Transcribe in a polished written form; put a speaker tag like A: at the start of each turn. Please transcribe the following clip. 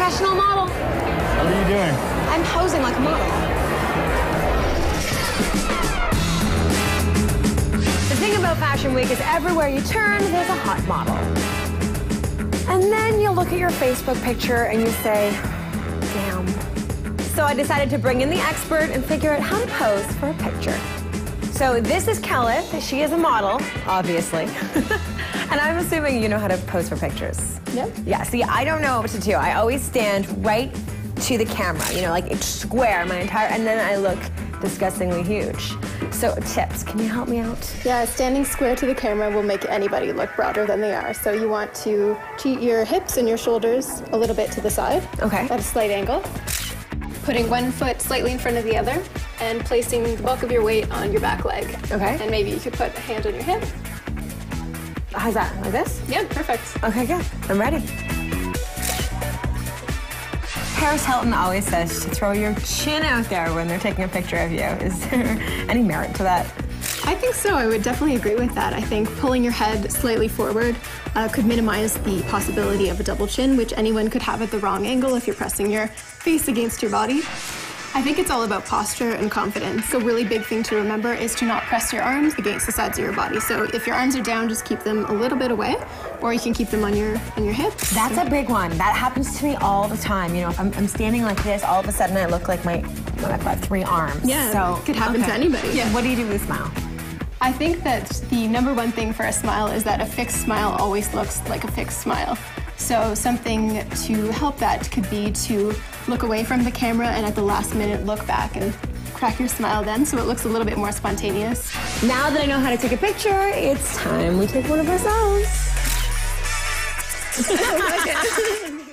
A: professional model.
B: What are you doing?
A: I'm posing like a model. The thing about Fashion Week is everywhere you turn, there's a hot model. And then you look at your Facebook picture and you say, damn. So I decided to bring in the expert and figure out how to pose for a picture. So this is Kelleth. She is a model, obviously. And I'm assuming you know how to pose for pictures.
C: Yep.
A: Yeah, see, I don't know what to do. I always stand right to the camera, you know, like it's square my entire, and then I look disgustingly huge. So tips, can you help me out?
C: Yeah, standing square to the camera will make anybody look broader than they are. So you want to cheat your hips and your shoulders a little bit to the side.
A: Okay.
C: At a slight angle. Putting one foot slightly in front of the other and placing the bulk of your weight on your back leg.
A: Okay.
C: And maybe you could put a hand on your hip.
A: How's that, like this?
C: Yeah, perfect.
A: Okay, good, I'm ready. Paris Hilton always says to throw your chin out there when they're taking a picture of you. Is there any merit to that?
C: I think so. I would definitely agree with that. I think pulling your head slightly forward could minimize the possibility of a double chin, which anyone could have at the wrong angle if you're pressing your face against your body. I think it's all about posture and confidence. A really big thing to remember is to not press your arms against the sides of your body. So if your arms are down, just keep them a little bit away, or you can keep them on your hips.
A: That's a big one. That happens to me all the time. You know, if I'm standing like this, all of a sudden I look like I've got 3 arms.
C: Yeah,
A: so
C: it could happen to anybody.
A: Yeah. What do you do with a smile?
C: I think that the number one thing for a smile is that a fixed smile always looks like a fixed smile. So something to help that could be to look away from the camera and at the last minute look back and crack your smile then so it looks a little bit more spontaneous.
A: Now that I know how to take a picture, it's time we take one of ourselves.